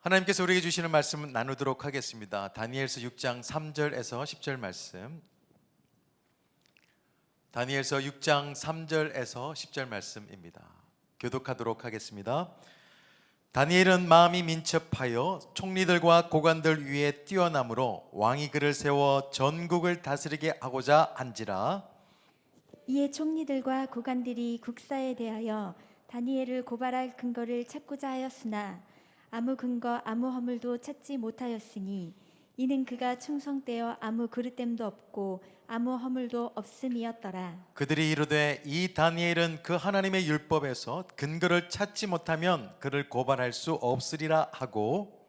하나님께서 우리에게 주시는 말씀을 나누도록 하겠습니다. 다니엘서 6장 3절에서 10절 말씀. 다니엘서 6장 3절에서 10절 말씀입니다. 교독하도록 하겠습니다. 다니엘은 마음이 민첩하여 총리들과 고관들 위에 뛰어남으로 왕이 그를 세워 전국을 다스리게 하고자 한지라. 이에 총리들과 고관들이 국사에 대하여 다니엘을 고발할 근거를 찾고자 하였으나 아무 근거 아무 허물도 찾지 못하였으니 이는 그가 충성되어 아무 그릇됨도 없고 아무 허물도 없음이었더라. 그들이 이르되 이 다니엘은 그 하나님의 율법에서 근거를 찾지 못하면 그를 고발할 수 없으리라 하고,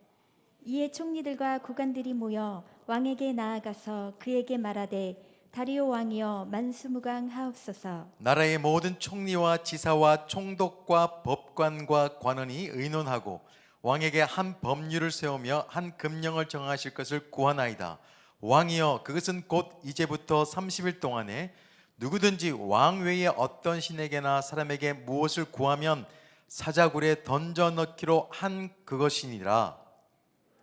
이에 총리들과 고관들이 모여 왕에게 나아가서 그에게 말하되 다리오 왕이여 만수무강하옵소서. 나라의 모든 총리와 지사와 총독과 법관과 관원이 의논하고 왕에게 한 법률을 세우며 한 금령을 정하실 것을 구하나이다. 왕이여, 그것은 곧 이제부터 30일 동안에 누구든지 왕 외에 어떤 신에게나 사람에게 무엇을 구하면 사자굴에 던져 넣기로 한 그것이니라.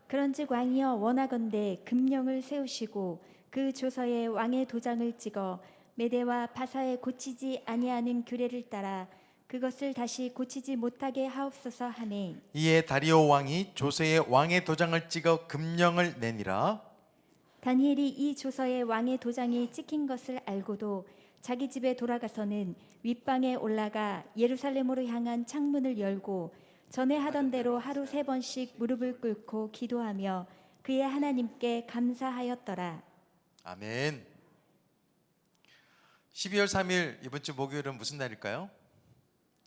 그런즉 왕이여 원하건대 금령을 세우시고 그 조서에 왕의 도장을 찍어 메대와 바사에 고치지 아니하는 규례를 따라 그것을 다시 고치지 못하게 하옵소서 하매, 이에 다리오 왕이 조서에 왕의 도장을 찍어 금령을 내니라. 다니엘이 이 조서에 왕의 도장이 찍힌 것을 알고도 자기 집에 돌아가서는 윗방에 올라가 예루살렘으로 향한 창문을 열고 전에 하던 대로 하루 3번씩 무릎을 꿇고 기도하며 그의 하나님께 감사하였더라. 아멘. 12월 3일 이번 주 목요일은 무슨 날일까요?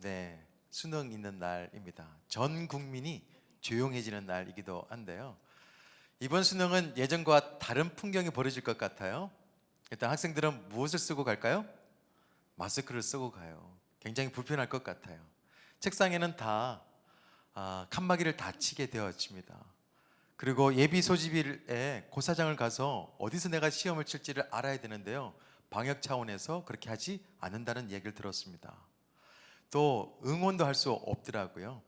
네, 수능 있는 날입니다. 전 국민이 조용해지는 날이기도 한데요. 이번 수능은 예전과 다른 풍경이 벌어질 것 같아요. 일단 학생들은 무엇을 쓰고 갈까요? 마스크를 쓰고 가요. 굉장히 불편할 것 같아요. 책상에는 다 칸막이를 다 치게 되어집니다. 그리고 예비 소집일에 고사장을 가서 어디서 내가 시험을 칠지를 알아야 되는데요, 방역 차원에서 그렇게 하지 않는다는 얘기를 들었습니다. 또 응원도 할 수 없더라고요.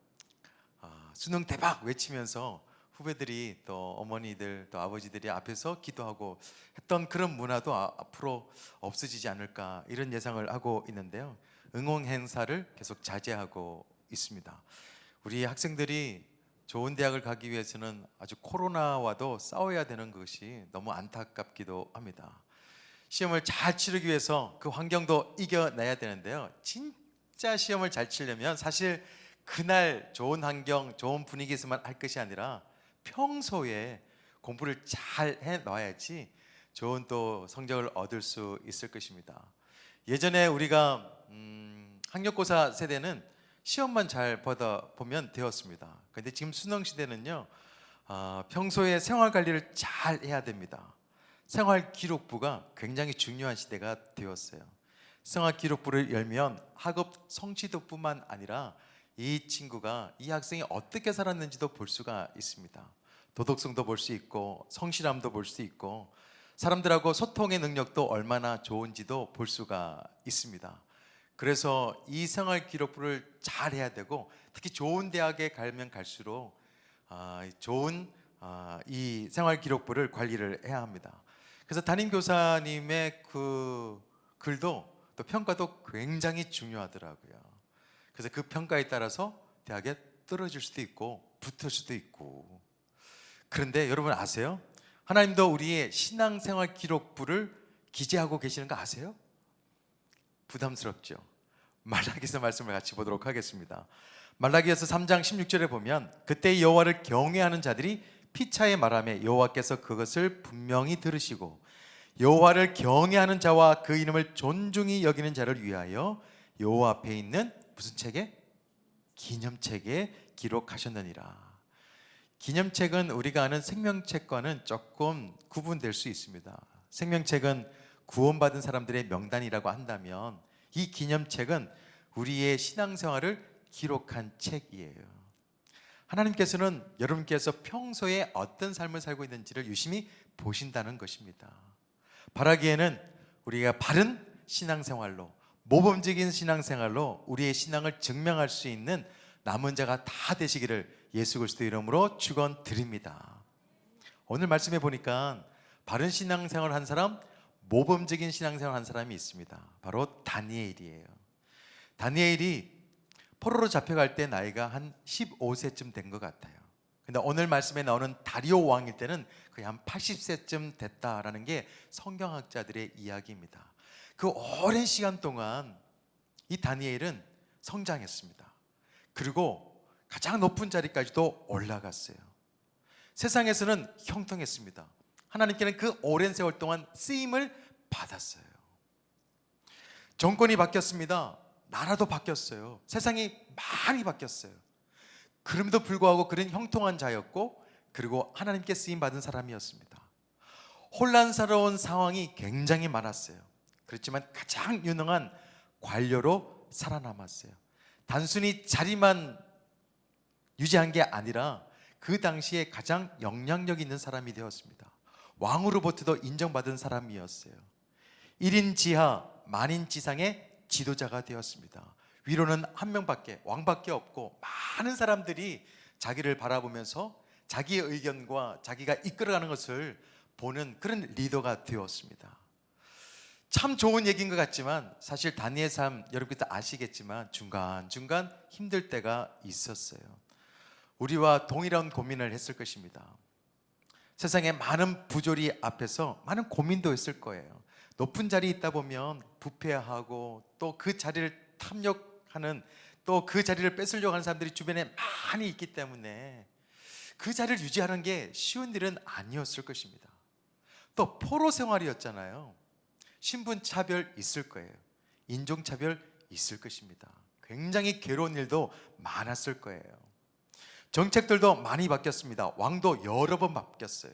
수능 대박 외치면서 후배들이 또 어머니들 또 아버지들이 앞에서 기도하고 했던 그런 문화도 앞으로 없어지지 않을까, 이런 예상을 하고 있는데요, 응원 행사를 계속 자제하고 있습니다. 우리 학생들이 좋은 대학을 가기 위해서는 아주 코로나와도 싸워야 되는 것이 너무 안타깝기도 합니다. 시험을 잘 치르기 위해서 그 환경도 이겨내야 되는데요, 진짜 시험을 잘 치려면 사실 그날 좋은 환경, 좋은 분위기에서만 할 것이 아니라 평소에 공부를 잘 해놔야지 좋은 또 성적을 얻을 수 있을 것입니다. 예전에 우리가 학력고사 세대는 시험만 잘 보면 되었습니다. 그런데 지금 수능 시대는요, 평소에 생활 관리를 잘 해야 됩니다. 생활기록부가 굉장히 중요한 시대가 되었어요. 생활기록부를 열면 학업 성취도뿐만 아니라 이 친구가, 이 학생이 어떻게 살았는지도 볼 수가 있습니다. 도덕성도 볼 수 있고 성실함도 볼 수 있고 사람들하고 소통의 능력도 얼마나 좋은지도 볼 수가 있습니다. 그래서 이 생활기록부를 잘 해야 되고, 특히 좋은 대학에 가면 갈수록 좋은 이 생활기록부를 관리를 해야 합니다. 그래서 담임교사님의 그 글도 또 평가도 굉장히 중요하더라고요. 그래서 그 평가에 따라서 대학에 떨어질 수도 있고 붙을 수도 있고. 그런데 여러분 아세요? 하나님도 우리의 신앙생활 기록부를 기재하고 계시는 거 아세요? 부담스럽죠? 말라기서 말씀을 같이 보도록 하겠습니다. 말라기서 3장 16절에 보면 그때 여호와를 경외하는 자들이 피차에 말하며 여호와께서 그것을 분명히 들으시고 여호와를 경외하는 자와 그 이름을 존중히 여기는 자를 위하여 여호와 앞에 있는 무슨 책에? 기념책에 기록하셨느니라. 기념책은 우리가 아는 생명책과는 조금 구분될 수 있습니다. 생명책은 구원받은 사람들의 명단이라고 한다면 이 기념책은 우리의 신앙생활을 기록한 책이에요. 하나님께서는 여러분께서 평소에 어떤 삶을 살고 있는지를 유심히 보신다는 것입니다. 바라기에는 우리가 바른 신앙생활로, 모범적인 신앙생활로 우리의 신앙을 증명할 수 있는 남은 자가 다 되시기를 예수 그리스도 이름으로 축원드립니다. 오늘 말씀해 보니까 바른 신앙생활을 한 사람, 모범적인 신앙생활을 한 사람이 있습니다. 바로 다니엘이에요. 다니엘이 포로로 잡혀갈 때 나이가 한 15세쯤 된 것 같아요. 근데 오늘 말씀에 나오는 다리오 왕일 때는 거의 한 80세쯤 됐다라는 게 성경학자들의 이야기입니다. 그 오랜 시간 동안 이 다니엘은 성장했습니다. 그리고 가장 높은 자리까지도 올라갔어요. 세상에서는 형통했습니다. 하나님께는 그 오랜 세월 동안 쓰임을 받았어요. 정권이 바뀌었습니다. 나라도 바뀌었어요. 세상이 많이 바뀌었어요. 그럼에도 불구하고 그는 형통한 자였고, 그리고 하나님께 쓰임 받은 사람이었습니다. 혼란스러운 상황이 굉장히 많았어요. 그렇지만 가장 유능한 관료로 살아남았어요. 단순히 자리만 유지한 게 아니라 그 당시에 가장 영향력 있는 사람이 되었습니다. 왕으로부터도 인정받은 사람이었어요. 1인 지하 만인 지상의 지도자가 되었습니다. 위로는 한 명밖에, 왕밖에 없고 많은 사람들이 자기를 바라보면서 자기의 의견과 자기가 이끌어가는 것을 보는 그런 리더가 되었습니다. 참 좋은 얘기인 것 같지만 사실 다니엘 삶 여러분께서 아시겠지만 중간중간 힘들 때가 있었어요. 우리와 동일한 고민을 했을 것입니다. 세상에 많은 부조리 앞에서 많은 고민도 있을 거예요. 높은 자리에 있다 보면 부패하고 또 그 자리를 탐욕하는, 또 그 자리를 뺏으려고 하는 사람들이 주변에 많이 있기 때문에 그 자리를 유지하는 게 쉬운 일은 아니었을 것입니다. 또 포로 생활이었잖아요. 신분차별 있을 거예요. 인종차별 있을 것입니다. 굉장히 괴로운 일도 많았을 거예요. 정책들도 많이 바뀌었습니다. 왕도 여러 번 바뀌었어요.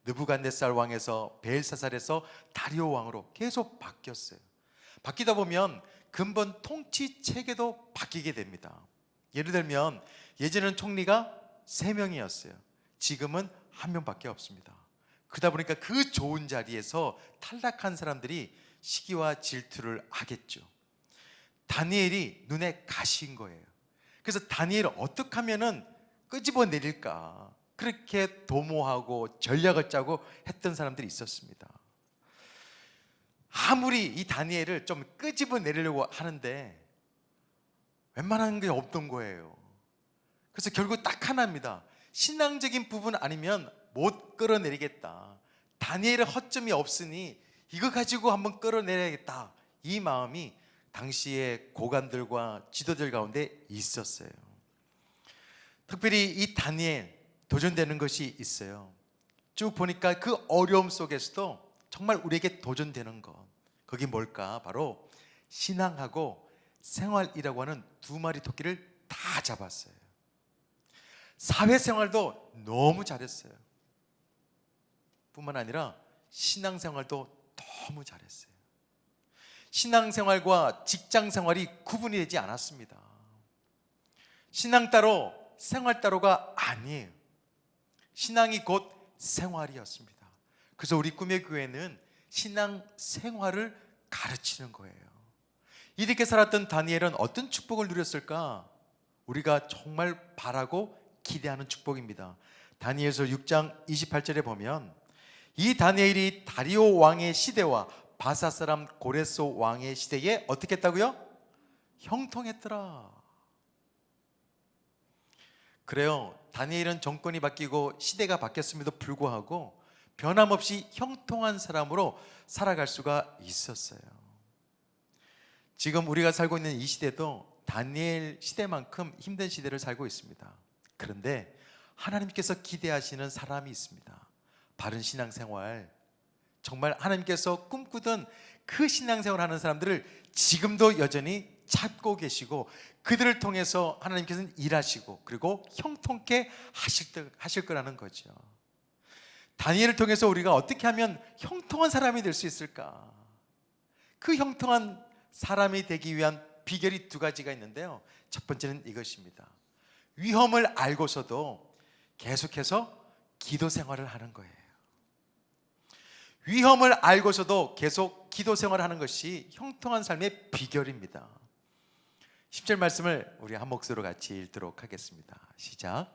느부갓네살 왕에서 벨사살에서 다리오 왕으로 계속 바뀌었어요. 바뀌다 보면 근본 통치 체계도 바뀌게 됩니다. 예를 들면 예전에는 총리가 3명이었어요. 지금은 1명밖에 없습니다. 그러다 보니까 그 좋은 자리에서 탈락한 사람들이 시기와 질투를 하겠죠. 다니엘이 눈에 가시인 거예요. 그래서 다니엘을 어떻게 하면은 끄집어내릴까, 그렇게 도모하고 전략을 짜고 했던 사람들이 있었습니다. 아무리 이 다니엘을 좀 끄집어내려고 하는데 웬만한 게 없던 거예요. 그래서 결국 딱 하나입니다. 신앙적인 부분 아니면 못 끌어내리겠다. 다니엘의 허점이 없으니 이거 가지고 한번 끌어내려야겠다. 이 마음이 당시의 고관들과 지도들 가운데 있었어요. 특별히 이 다니엘 도전되는 것이 있어요. 쭉 보니까 그 어려움 속에서도 정말 우리에게 도전되는 것, 그게 뭘까? 바로 신앙하고 생활이라고 하는 2마리 토끼를 다 잡았어요. 사회생활도 너무 잘했어요. 뿐만 아니라 신앙생활도 너무 잘했어요. 신앙생활과 직장생활이 구분이 되지 않았습니다. 신앙 따로 생활 따로가 아니에요. 신앙이 곧 생활이었습니다. 그래서 우리 꿈의 교회는 신앙생활을 가르치는 거예요. 이렇게 살았던 다니엘은 어떤 축복을 누렸을까? 우리가 정말 바라고 기대하는 축복입니다. 다니엘서 6장 28절에 보면 이 다니엘이 다리오 왕의 시대와 바사 사람 고레소 왕의 시대에 어떻게 했다고요? 형통했더라. 그래요. 다니엘은 정권이 바뀌고 시대가 바뀌었음에도 불구하고 변함없이 형통한 사람으로 살아갈 수가 있었어요. 지금 우리가 살고 있는 이 시대도 다니엘 시대만큼 힘든 시대를 살고 있습니다. 그런데 하나님께서 기대하시는 사람이 있습니다. 바른 신앙생활, 정말 하나님께서 꿈꾸던 그 신앙생활을 하는 사람들을 지금도 여전히 찾고 계시고 그들을 통해서 하나님께서는 일하시고 그리고 형통케 하실 거라는 거죠. 다니엘을 통해서 우리가 어떻게 하면 형통한 사람이 될 수 있을까? 그 형통한 사람이 되기 위한 비결이 2가지가 있는데요. 첫 번째는 이것입니다. 위험을 알고서도 계속해서 기도 생활을 하는 거예요. 위험을 알고서도 계속 기도 생활을 하는 것이 형통한 삶의 비결입니다. 10절 말씀을 우리 한 목소리로 같이 읽도록 하겠습니다. 시작.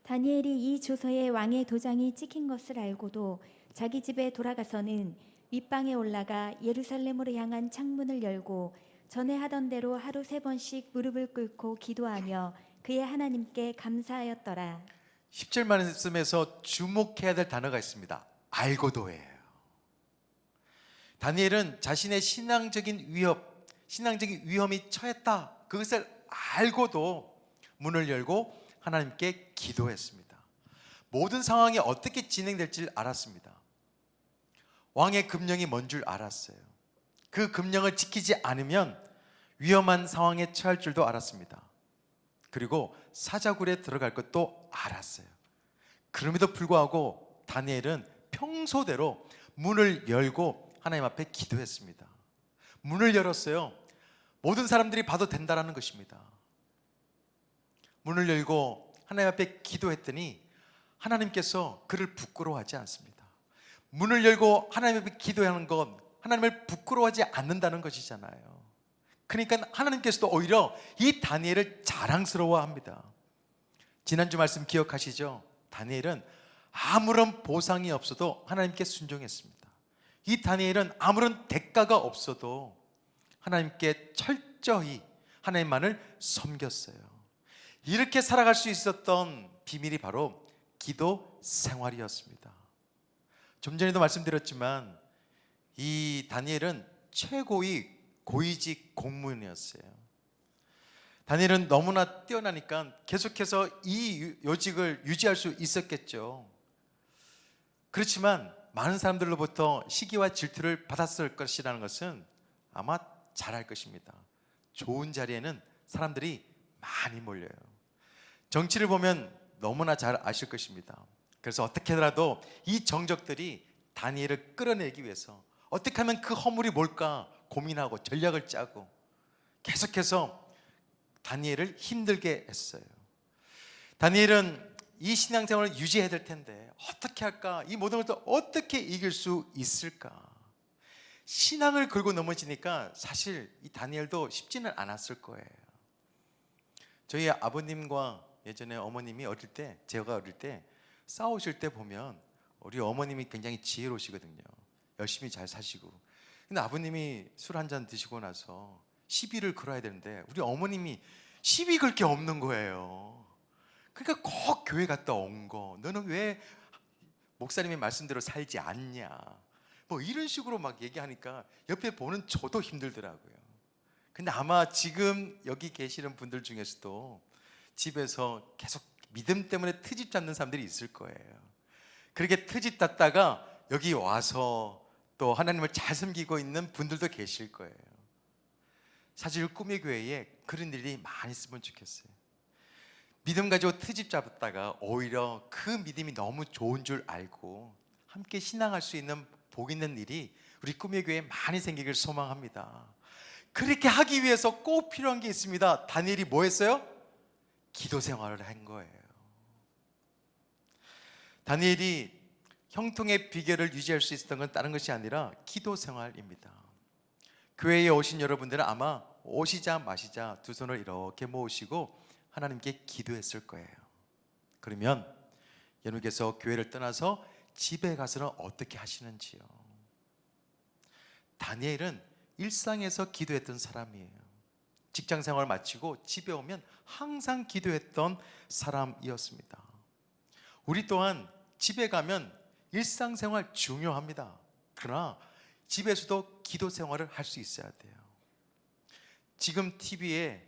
다니엘이 이 조서에 왕의 도장이 찍힌 것을 알고도 자기 집에 돌아가서는 윗방에 올라가 예루살렘으로 향한 창문을 열고 전에 하던 대로 하루 3번씩 무릎을 꿇고 기도하며 그의 하나님께 감사하였더라. 10절 말씀에서 주목해야 될 단어가 있습니다. 알고도예요. 다니엘은 자신의 신앙적인 위험이 처했다. 그것을 알고도 문을 열고 하나님께 기도했습니다. 모든 상황이 어떻게 진행될지 알았습니다. 왕의 금령이 뭔 줄 알았어요. 그 금령을 지키지 않으면 위험한 상황에 처할 줄도 알았습니다. 그리고 사자굴에 들어갈 것도 알았어요. 그럼에도 불구하고 다니엘은 평소대로 문을 열고 하나님 앞에 기도했습니다. 문을 열었어요. 모든 사람들이 봐도 된다라는 것입니다. 문을 열고 하나님 앞에 기도했더니 하나님께서 그를 부끄러워하지 않습니다. 문을 열고 하나님 앞에 기도하는 건 하나님을 부끄러워하지 않는다는 것이잖아요. 그러니까 하나님께서도 오히려 이 다니엘을 자랑스러워합니다. 지난주 말씀 기억하시죠? 다니엘은 아무런 보상이 없어도 하나님께 순종했습니다. 이 다니엘은 아무런 대가가 없어도 하나님께 철저히 하나님만을 섬겼어요. 이렇게 살아갈 수 있었던 비밀이 바로 기도 생활이었습니다. 좀 전에도 말씀드렸지만 이 다니엘은 최고의 고위직 공무원이었어요. 다니엘은 너무나 뛰어나니까 계속해서 이 요직을 유지할 수 있었겠죠. 그렇지만 많은 사람들로부터 시기와 질투를 받았을 것이라는 것은 아마 잘 알 것입니다. 좋은 자리에는 사람들이 많이 몰려요. 정치를 보면 너무나 잘 아실 것입니다. 그래서 어떻게 하더라도 이 정적들이 다니엘을 끌어내기 위해서 어떻게 하면 그 허물이 뭘까 고민하고 전략을 짜고 계속해서 다니엘을 힘들게 했어요. 다니엘은 이 신앙생활을 유지해야 될 텐데 어떻게 할까? 이 모든 것을 어떻게 이길 수 있을까? 신앙을 걸고 넘어지니까 사실 이 다니엘도 쉽지는 않았을 거예요. 저희 아버님과 예전에 어머님이 어릴 때, 제가 어릴 때 싸우실 때 보면 우리 어머님이 굉장히 지혜로우시거든요. 열심히 잘 사시고. 근데 아버님이 술 한 잔 드시고 나서 시비를 걸어야 되는데 우리 어머님이 시비 걸 게 없는 거예요. 그러니까 꼭 교회 갔다 온 거. 너는 왜 목사님의 말씀대로 살지 않냐. 뭐 이런 식으로 막 얘기하니까 옆에 보는 저도 힘들더라고요. 근데 아마 지금 여기 계시는 분들 중에서도 집에서 계속 믿음 때문에 트집 잡는 사람들이 있을 거예요. 그렇게 트집 잡다가 여기 와서 또 하나님을 잘 섬기고 있는 분들도 계실 거예요. 사실 꿈의 교회에 그런 일이 많이 있으면 좋겠어요. 믿음 가지고 트집 잡았다가 오히려 그 믿음이 너무 좋은 줄 알고 함께 신앙할 수 있는 복 있는 일이 우리 꿈의 교회에 많이 생기길 소망합니다. 그렇게 하기 위해서 꼭 필요한 게 있습니다. 다니엘이 뭐 했어요? 기도 생활을 한 거예요. 다니엘이 형통의 비결을 유지할 수 있었던 건 다른 것이 아니라 기도 생활입니다. 교회에 오신 여러분들은 아마 오시자 마시자 두 손을 이렇게 모으시고 하나님께 기도했을 거예요. 그러면 여러분께서 교회를 떠나서 집에 가서는 어떻게 하시는지요? 다니엘은 일상에서 기도했던 사람이에요. 직장 생활을 마치고 집에 오면 항상 기도했던 사람이었습니다. 우리 또한 집에 가면 일상생활 중요합니다. 그러나 집에서도 기도 생활을 할 수 있어야 돼요. 지금 TV에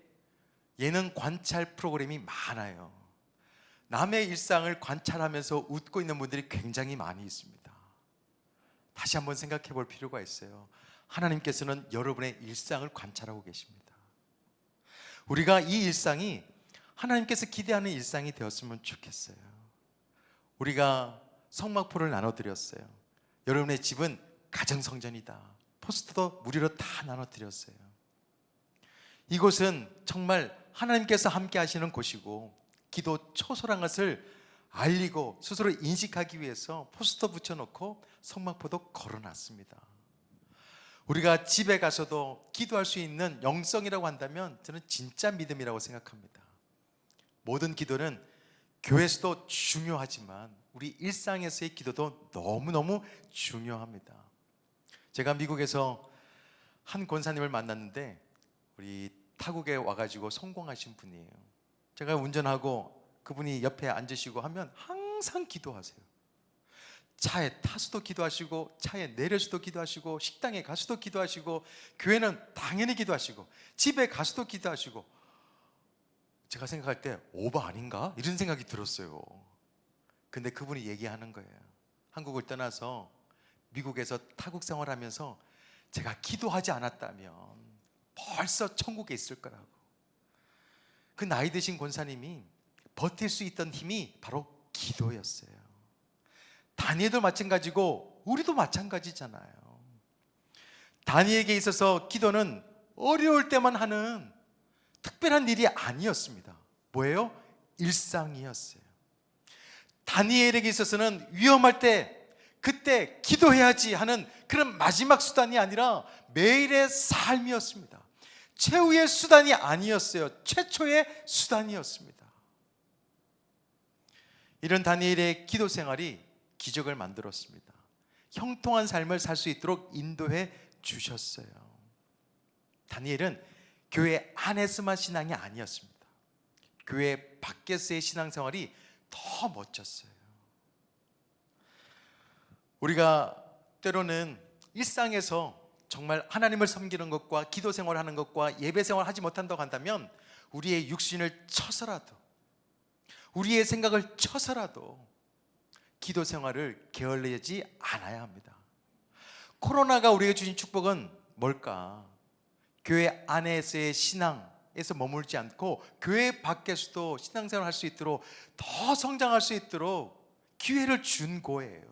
예능 관찰 프로그램이 많아요. 남의 일상을 관찰하면서 웃고 있는 분들이 굉장히 많이 있습니다. 다시 한번 생각해 볼 필요가 있어요. 하나님께서는 여러분의 일상을 관찰하고 계십니다. 우리가 이 일상이 하나님께서 기대하는 일상이 되었으면 좋겠어요. 우리가 성막포를 나눠드렸어요. 여러분의 집은 가정성전이다. 포스터도 무료로 다 나눠드렸어요. 이곳은 정말 하나님께서 함께 하시는 곳이고 기도 초소란 것을 알리고 스스로 인식하기 위해서 포스터 붙여놓고 성막포도 걸어놨습니다. 우리가 집에 가서도 기도할 수 있는 영성이라고 한다면 저는 진짜 믿음이라고 생각합니다. 모든 기도는 교회에서도 중요하지만 우리 일상에서의 기도도 너무너무 중요합니다. 제가 미국에서 한 권사님을 만났는데 우리 타국에 와가지고 성공하신 분이에요. 제가 운전하고 그분이 옆에 앉으시고 하면 항상 기도하세요. 차에 타서도 기도하시고, 차에 내려서도 기도하시고, 식당에 가서도 기도하시고, 교회는 당연히 기도하시고, 집에 가서도 기도하시고. 제가 생각할 때 오버 아닌가? 이런 생각이 들었어요. 근데 그분이 얘기하는 거예요. 한국을 떠나서 미국에서 타국 생활하면서 제가 기도하지 않았다면 벌써 천국에 있을 거라고. 그 나이 드신 권사님이 버틸 수 있던 힘이 바로 기도였어요. 다니엘도 마찬가지고 우리도 마찬가지잖아요. 다니엘에게 있어서 기도는 어려울 때만 하는 특별한 일이 아니었습니다. 뭐예요? 일상이었어요. 다니엘에게 있어서는 위험할 때 그때 기도해야지 하는 그런 마지막 수단이 아니라 매일의 삶이었습니다. 최후의 수단이 아니었어요. 최초의 수단이었습니다. 이런 다니엘의 기도 생활이 기적을 만들었습니다. 형통한 삶을 살 수 있도록 인도해 주셨어요. 다니엘은 교회 안에서만 신앙이 아니었습니다. 교회 밖에서의 신앙생활이 더 멋졌어요. 우리가 때로는 일상에서 정말 하나님을 섬기는 것과 기도 생활하는 것과 예배 생활을 하지 못한다고 한다면 우리의 육신을 쳐서라도, 우리의 생각을 쳐서라도 기도 생활을 게을리하지 않아야 합니다. 코로나가 우리에게 주신 축복은 뭘까? 교회 안에서의 신앙에서 머물지 않고 교회 밖에서도 신앙생활을 할 수 있도록, 더 성장할 수 있도록 기회를 준 거예요.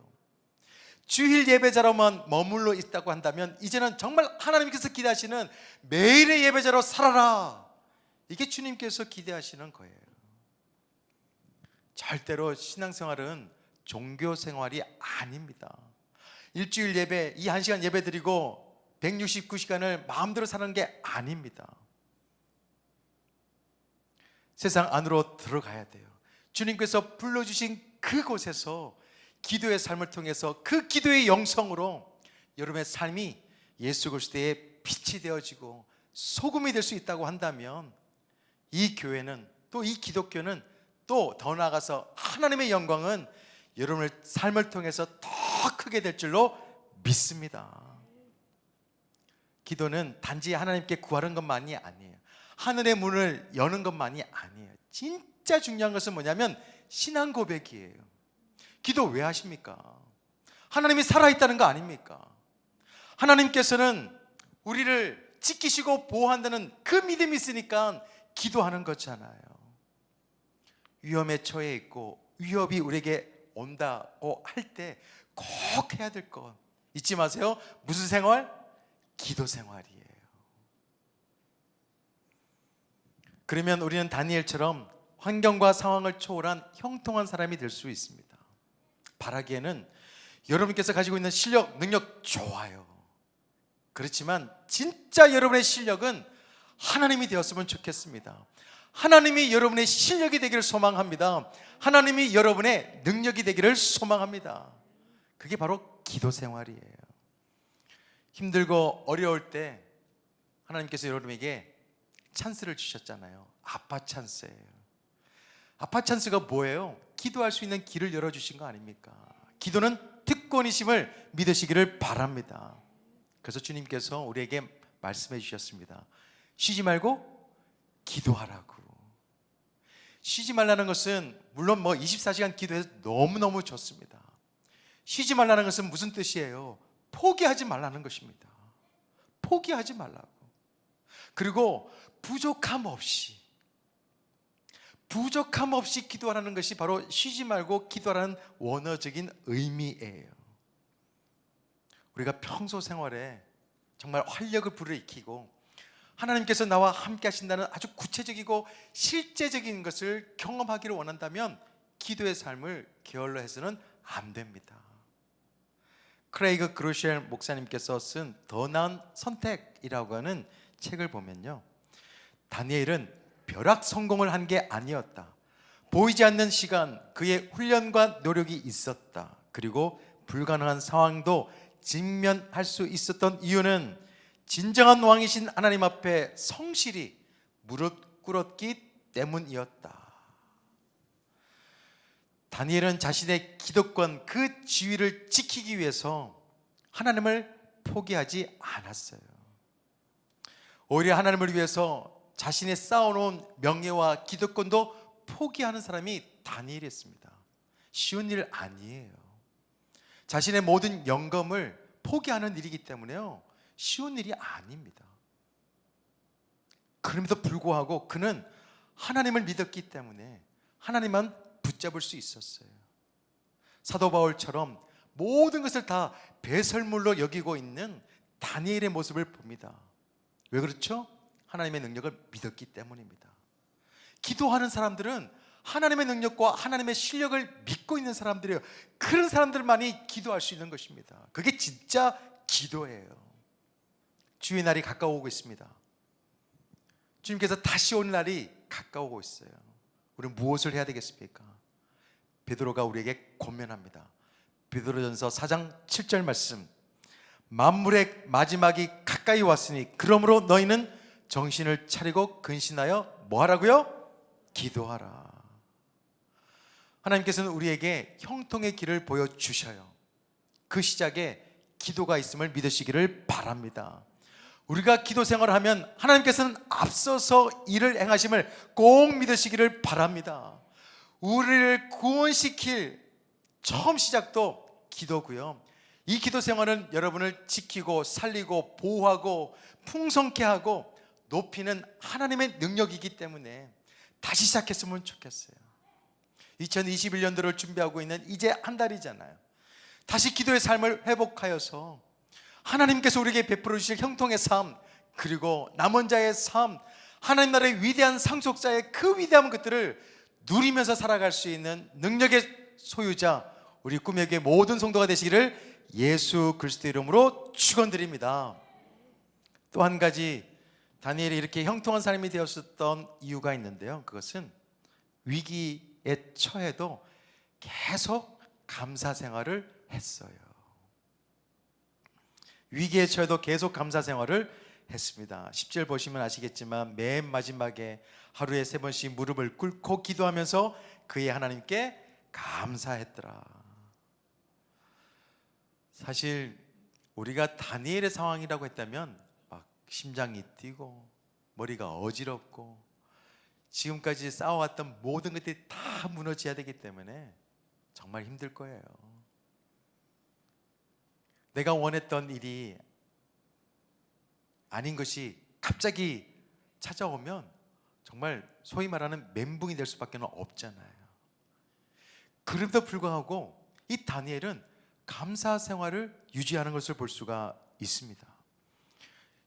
주일 예배자로만 머물러 있다고 한다면 이제는 정말 하나님께서 기대하시는 매일의 예배자로 살아라, 이게 주님께서 기대하시는 거예요. 절대로 신앙생활은 종교생활이 아닙니다. 일주일 예배, 이 1시간 예배 드리고 169시간을 마음대로 사는 게 아닙니다. 세상 안으로 들어가야 돼요. 주님께서 불러주신 그곳에서 기도의 삶을 통해서 그 기도의 영성으로 여러분의 삶이 예수 그리스도의 빛이 되어지고 소금이 될 수 있다고 한다면 이 교회는, 또 이 기독교는, 또 더 나아가서 하나님의 영광은 여러분의 삶을 통해서 더 크게 될 줄로 믿습니다. 기도는 단지 하나님께 구하는 것만이 아니에요. 하늘의 문을 여는 것만이 아니에요. 진짜 중요한 것은 뭐냐면 신앙 고백이에요. 기도 왜 하십니까? 하나님이 살아있다는 거 아닙니까? 하나님께서는 우리를 지키시고 보호한다는 그 믿음이 있으니까 기도하는 거잖아요. 위험에 처해 있고 위협이 우리에게 온다고 할 때 꼭 해야 될 것 잊지 마세요. 무슨 생활? 기도 생활이에요. 그러면 우리는 다니엘처럼 환경과 상황을 초월한 형통한 사람이 될 수 있습니다. 바라기에는 여러분께서 가지고 있는 실력, 능력 좋아요. 그렇지만 진짜 여러분의 실력은 하나님이 되었으면 좋겠습니다. 하나님이 여러분의 실력이 되기를 소망합니다. 하나님이 여러분의 능력이 되기를 소망합니다. 그게 바로 기도 생활이에요. 힘들고 어려울 때 하나님께서 여러분에게 찬스를 주셨잖아요. 아빠 찬스예요. 아빠 찬스가 뭐예요? 기도할 수 있는 길을 열어주신 거 아닙니까? 기도는 특권이심을 믿으시기를 바랍니다. 그래서 주님께서 우리에게 말씀해 주셨습니다. 쉬지 말고 기도하라고. 쉬지 말라는 것은 물론 24시간 기도해서 너무너무 좋습니다. 쉬지 말라는 것은 무슨 뜻이에요? 포기하지 말라는 것입니다. 포기하지 말라고. 그리고 부족함 없이 기도하라는 것이 바로 쉬지 말고 기도하라는 원어적인 의미예요. 우리가 평소 생활에 정말 활력을 불어일으키고 하나님께서 나와 함께 하신다는 아주 구체적이고 실제적인 것을 경험하기를 원한다면 기도의 삶을 게을러 해서는 안 됩니다. 크레이그 그루쉘 목사님께서 쓴 더 나은 선택이라고 하는 책을 보면요, 다니엘은 벼락 성공을 한 게 아니었다. 보이지 않는 시간, 그의 훈련과 노력이 있었다. 그리고 불가능한 상황도 직면할 수 있었던 이유는 진정한 왕이신 하나님 앞에 성실히 무릎 꿇었기 때문이었다. 다니엘은 자신의 기득권, 그 지위를 지키기 위해서 하나님을 포기하지 않았어요. 오히려 하나님을 위해서 자신의 쌓아놓은 명예와 기득권도 포기하는 사람이 다니엘이었습니다. 쉬운 일 아니에요. 자신의 모든 영검을 포기하는 일이기 때문에요, 쉬운 일이 아닙니다. 그럼에도 불구하고 그는 하나님을 믿었기 때문에 하나님만 붙잡을 수 있었어요. 사도 바울처럼 모든 것을 다 배설물로 여기고 있는 다니엘의 모습을 봅니다. 왜 그렇죠? 하나님의 능력을 믿었기 때문입니다. 기도하는 사람들은 하나님의 능력과 하나님의 실력을 믿고 있는 사람들이에요. 그런 사람들만이 기도할 수 있는 것입니다. 그게 진짜 기도예요. 주의 날이 가까워오고 있습니다. 주님께서 다시 올 날이 가까워오고 있어요. 우리는 무엇을 해야 되겠습니까? 베드로가 우리에게 권면합니다. 베드로전서 4장 7절 말씀, 만물의 마지막이 가까이 왔으니 그러므로 너희는 정신을 차리고 근신하여 뭐 하라고요? 기도하라. 하나님께서는 우리에게 형통의 길을 보여주셔요. 그 시작에 기도가 있음을 믿으시기를 바랍니다. 우리가 기도 생활을 하면 하나님께서는 앞서서 일을 행하심을 꼭 믿으시기를 바랍니다. 우리를 구원시킬 처음 시작도 기도고요, 이 기도 생활은 여러분을 지키고 살리고 보호하고 풍성케 하고 높이는 하나님의 능력이기 때문에 다시 시작했으면 좋겠어요. 2021년도를 준비하고 있는 이제 한 달이잖아요. 다시 기도의 삶을 회복하여서 하나님께서 우리에게 베풀어 주실 형통의 삶, 그리고 남은 자의 삶, 하나님 나라의 위대한 상속자의 그 위대한 것들을 누리면서 살아갈 수 있는 능력의 소유자, 우리 꿈에게 모든 성도가 되시기를 예수 그리스도 이름으로 축원드립니다. 또 한 가지, 다니엘이 이렇게 형통한 삶이 되었었던 이유가 있는데요, 그것은 위기에 처해도 계속 감사 생활을 했어요. 위기에 처해도 계속 감사 생활을 했습니다. 10절 보시면 아시겠지만 맨 마지막에 하루에 3번씩 무릎을 꿇고 기도하면서 그의 하나님께 감사했더라. 사실 우리가 다니엘의 상황이라고 했다면 막 심장이 뛰고 머리가 어지럽고 지금까지 쌓아왔던 모든 것들이 다 무너져야 되기 때문에 정말 힘들 거예요. 내가 원했던 일이 아닌 것이 갑자기 찾아오면 정말 소위 말하는 멘붕이 될 수밖에 없잖아요. 그럼에도 불구하고 이 다니엘은 감사 생활을 유지하는 것을 볼 수가 있습니다.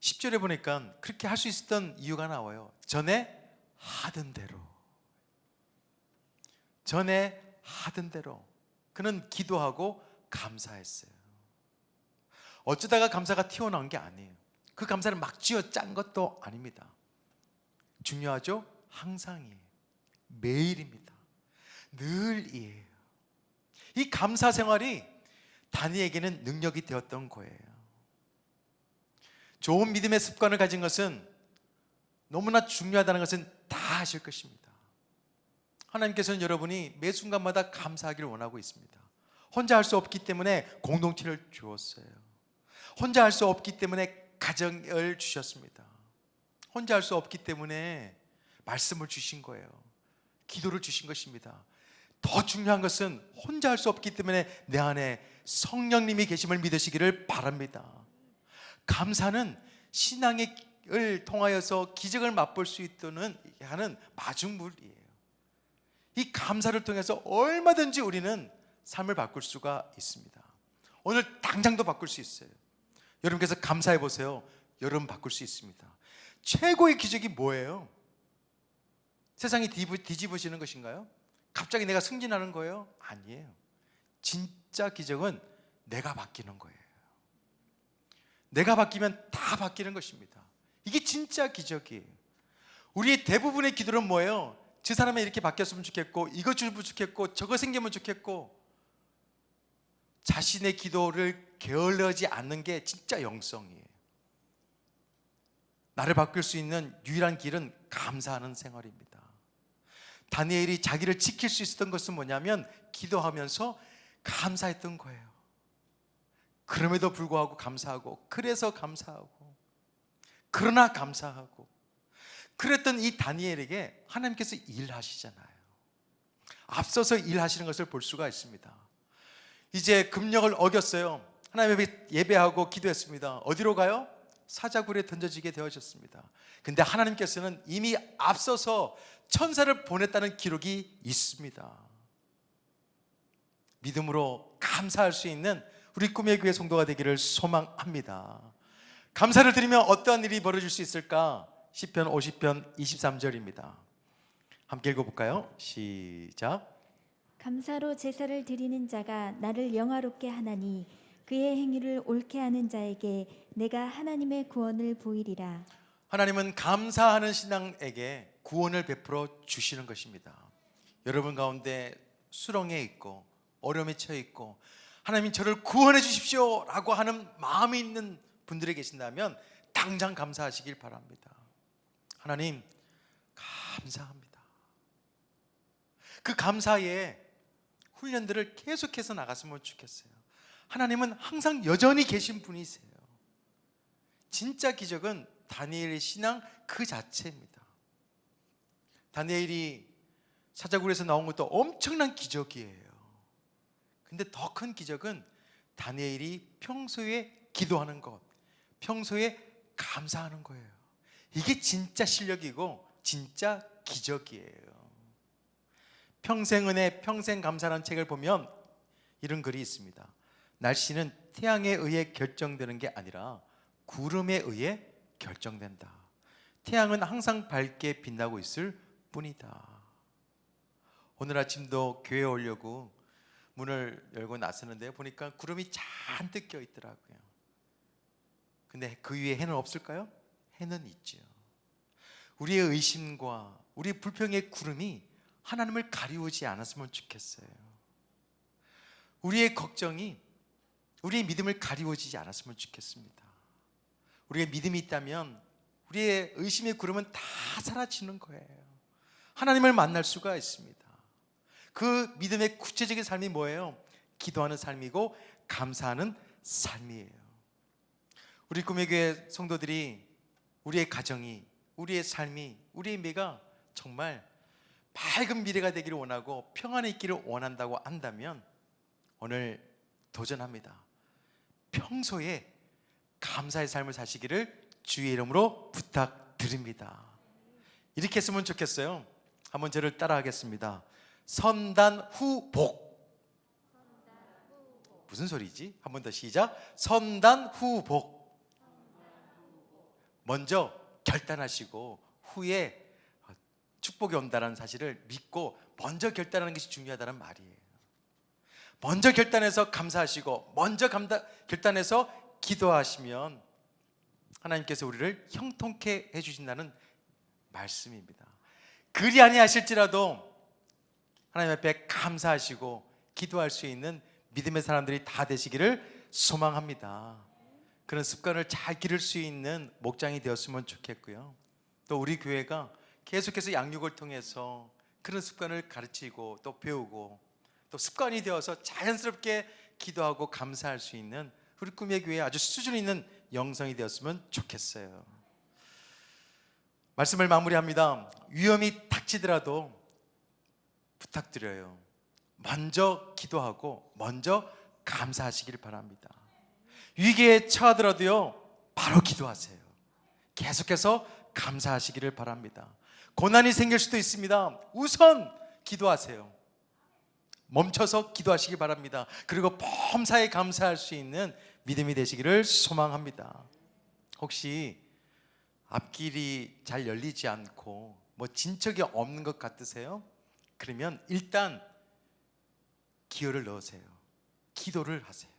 10절에 보니까 그렇게 할 수 있었던 이유가 나와요. 전에 하던 대로 그는 기도하고 감사했어요. 어쩌다가 감사가 튀어나온 게 아니에요. 그 감사를 막 쥐어 짠 것도 아닙니다. 중요하죠? 항상이에요. 매일입니다. 늘이에요. 이 감사 생활이 다니엘에게는 능력이 되었던 거예요. 좋은 믿음의 습관을 가진 것은 너무나 중요하다는 것은 다 아실 것입니다. 하나님께서는 여러분이 매 순간마다 감사하기를 원하고 있습니다. 혼자 할 수 없기 때문에 공동체를 주었어요. 혼자 할 수 없기 때문에 가정을 주셨습니다. 혼자 할 수 없기 때문에 말씀을 주신 거예요. 기도를 주신 것입니다. 더 중요한 것은 혼자 할 수 없기 때문에 내 안에 성령님이 계심을 믿으시기를 바랍니다. 감사는 신앙을 통하여서 기적을 맛볼 수 있도록 하는 마중물이에요. 이 감사를 통해서 얼마든지 우리는 삶을 바꿀 수가 있습니다. 오늘 당장도 바꿀 수 있어요. 여러분께서 감사해 보세요. 여러분 바꿀 수 있습니다. 최고의 기적이 뭐예요? 세상이 뒤집어지는 것인가요? 갑자기 내가 승진하는 거예요? 아니에요. 진짜 기적은 내가 바뀌는 거예요. 내가 바뀌면 다 바뀌는 것입니다. 이게 진짜 기적이에요. 우리의 대부분의 기도는 뭐예요? 저 사람이 이렇게 바뀌었으면 좋겠고, 이거 주면 좋겠고, 저거 생기면 좋겠고, 자신의 기도를 게을러지 않는 게 진짜 영성이에요. 나를 바꿀 수 있는 유일한 길은 감사하는 생활입니다. 다니엘이 자기를 지킬 수 있었던 것은 뭐냐면 기도하면서 감사했던 거예요. 그럼에도 불구하고 감사하고, 그래서 감사하고, 그러나 감사하고, 그랬던 이 다니엘에게 하나님께서 일하시잖아요. 앞서서 일하시는 것을 볼 수가 있습니다. 이제 금령을 어겼어요. 하나님 앞에 예배하고 기도했습니다. 어디로 가요? 사자굴에 던져지게 되어졌습니다. 근데 하나님께서는 이미 앞서서 천사를 보냈다는 기록이 있습니다. 믿음으로 감사할 수 있는 우리 꿈의 교회 성도가 되기를 소망합니다. 감사를 드리면 어떠한 일이 벌어질 수 있을까? 시편 50편 23절입니다. 함께 읽어볼까요? 시작. 감사로 제사를 드리는 자가 나를 영화롭게 하나니 그의 행위를 옳게 하는 자에게 내가 하나님의 구원을 보이리라. 하나님은 감사하는 신앙에게 구원을 베풀어 주시는 것입니다. 여러분 가운데 수렁에 있고 어려움에 처해 있고 하나님 저를 구원해 주십시오 라고 하는 마음이 있는 분들이 계신다면 당장 감사하시길 바랍니다. 하나님 감사합니다. 그 감사의 훈련들을 계속해서 나갔으면 좋겠어요. 하나님은 항상 여전히 계신 분이세요. 진짜 기적은 다니엘의 신앙 그 자체입니다. 다니엘이 사자굴에서 나온 것도 엄청난 기적이에요. 근데 더 큰 기적은 다니엘이 평소에 기도하는 것, 평소에 감사하는 거예요. 이게 진짜 실력이고 진짜 기적이에요. 평생은혜 평생 감사라는 책을 보면 이런 글이 있습니다. 날씨는 태양에 의해 결정되는 게 아니라 구름에 의해 결정된다. 태양은 항상 밝게 빛나고 있을 뿐이다. 오늘 아침도 교회에 오려고 문을 열고 나서는데 보니까 구름이 잔뜩 껴 있더라고요. 근데 그 위에 해는 없을까요? 해는 있죠. 우리의 의심과 우리 불평의 구름이 하나님을 가리우지 않았으면 좋겠어요. 우리의 걱정이 우리의 믿음을 가리우지 않았으면 좋겠습니다. 우리의 믿음이 있다면 우리의 의심의 구름은 다 사라지는 거예요. 하나님을 만날 수가 있습니다. 그 믿음의 구체적인 삶이 뭐예요? 기도하는 삶이고 감사하는 삶이에요. 우리 꿈의 교회 성도들이 우리의 가정이, 우리의 삶이, 우리의 미래가 정말 밝은 미래가 되기를 원하고 평안에 있기를 원한다고 한다면 오늘 도전합니다. 평소에 감사의 삶을 사시기를 주의 이름으로 부탁드립니다. 이렇게 했으면 좋겠어요. 한번 저를 따라 하겠습니다. 선단후복. 무슨 소리지? 한 번 더 시작. 선단후복. 먼저 결단하시고 후에 축복이 온다는 사실을 믿고 먼저 결단하는 것이 중요하다는 말이에요. 먼저 결단해서 감사하시고 먼저 결단해서 기도하시면 하나님께서 우리를 형통케 해주신다는 말씀입니다. 그리 아니하실지라도 하나님 앞에 감사하시고 기도할 수 있는 믿음의 사람들이 다 되시기를 소망합니다. 그런 습관을 잘 기를 수 있는 목장이 되었으면 좋겠고요. 또 우리 교회가 계속해서 양육을 통해서 그런 습관을 가르치고 또 배우고 또 습관이 되어서 자연스럽게 기도하고 감사할 수 있는 우리 꿈의 교회 아주 수준 있는 영성이 되었으면 좋겠어요. 말씀을 마무리합니다. 위험이 닥치더라도 부탁드려요. 먼저 기도하고 먼저 감사하시길 바랍니다. 위기에 처하더라도요 바로 기도하세요. 계속해서 감사하시기를 바랍니다. 고난이 생길 수도 있습니다. 우선 기도하세요. 멈춰서 기도하시기 바랍니다. 그리고 범사에 감사할 수 있는 믿음이 되시기를 소망합니다. 혹시 앞길이 잘 열리지 않고 뭐 진척이 없는 것 같으세요? 그러면 일단 기여를 넣으세요. 기도를 하세요.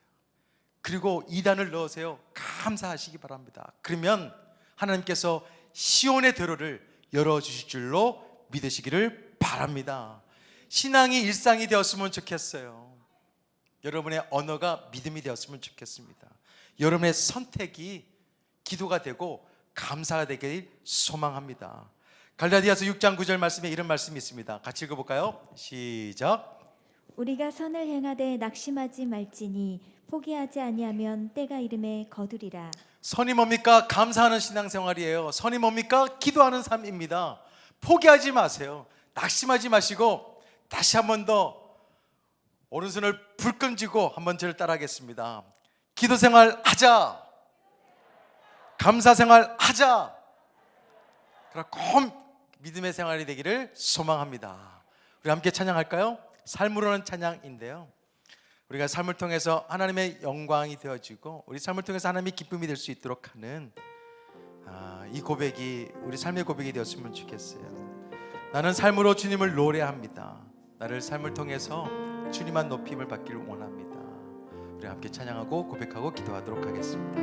그리고 2단을 넣으세요. 감사하시기 바랍니다. 그러면 하나님께서 시온의 대로를 열어주실 줄로 믿으시기를 바랍니다. 신앙이 일상이 되었으면 좋겠어요. 여러분의 언어가 믿음이 되었으면 좋겠습니다. 여러분의 선택이 기도가 되고 감사가 되길 소망합니다. 갈라디아서 6장 9절 말씀에 이런 말씀이 있습니다. 같이 읽어볼까요? 시작. 우리가 선을 행하되 낙심하지 말지니 포기하지 아니하면 때가 이름에 거두리라. 선이 뭡니까? 감사하는 신앙생활이에요. 선이 뭡니까? 기도하는 삶입니다. 포기하지 마세요. 낙심하지 마시고 다시 한 번 더 오른손을 불끈 쥐고 한번 저를 따라하겠습니다. 기도 생활 하자. 감사 생활 하자. 그럼 꼭 믿음의 생활이 되기를 소망합니다. 우리 함께 찬양할까요? 삶으로는 찬양인데요, 우리가 삶을 통해서 하나님의 영광이 되어지고 우리 삶을 통해서 하나님의 기쁨이 될 수 있도록 하는 이 고백이 우리 삶의 고백이 되었으면 좋겠어요. 나는 삶으로 주님을 노래합니다. 나를 삶을 통해서 주님만 높임을 받기를 원합니다. 우리 함께 찬양하고 고백하고 기도하도록 하겠습니다.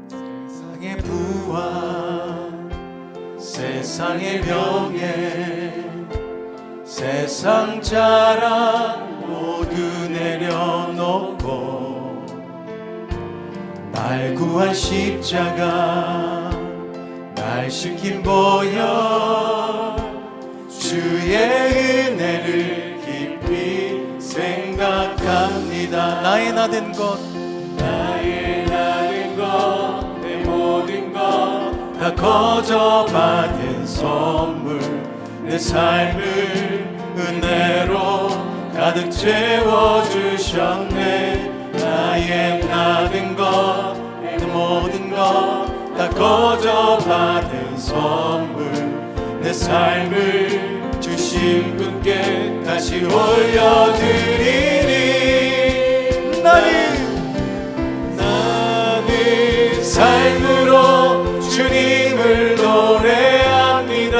세상의 부와 세상의 명예 세상 자랑 모두 내려놓고 날 구한 십자가 날 시킨 보혈 주의 은혜를 깊이 생각합니다. 나의 나된 것 내 모든 것 다 거저 받은 선물 내 삶을 은혜로 가득 채워주셨네. 나의 나된 것 내 모든 것 다 거저 받은 선물 내 삶을 주신 분께 다시 올려드리니 나는 삶으로 주님을 노래합니다.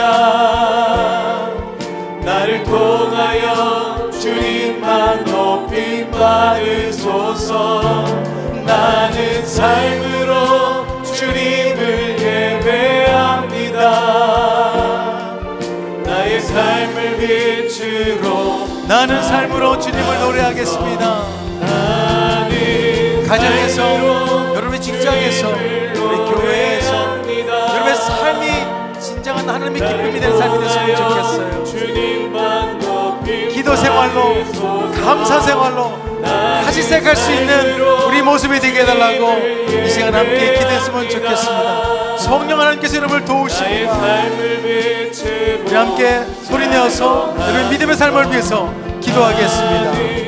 나를 통하여 주님만 높임 받으소서. 나는 삶으로 주님을 예배합니다. 나의 삶을 빛으로 나는 삶으로 주님을 노래하겠습니다. 가정에서, 여러분의 직장에서, 우리 교회에서 여러분의 삶이 진정한 하나님의 기쁨이 되는 삶이 됐으면 좋겠어요. 기도 생활로, 감사 생활로 다시 시작할 수 있는 우리 모습이 되게 해달라고 이 시간 함께 기도했으면 좋겠습니다. 성령 하나님께서 여러분을 도우십니다. 우리 함께 소리내어서 여러분 믿음의 삶을 위해서 기도하겠습니다.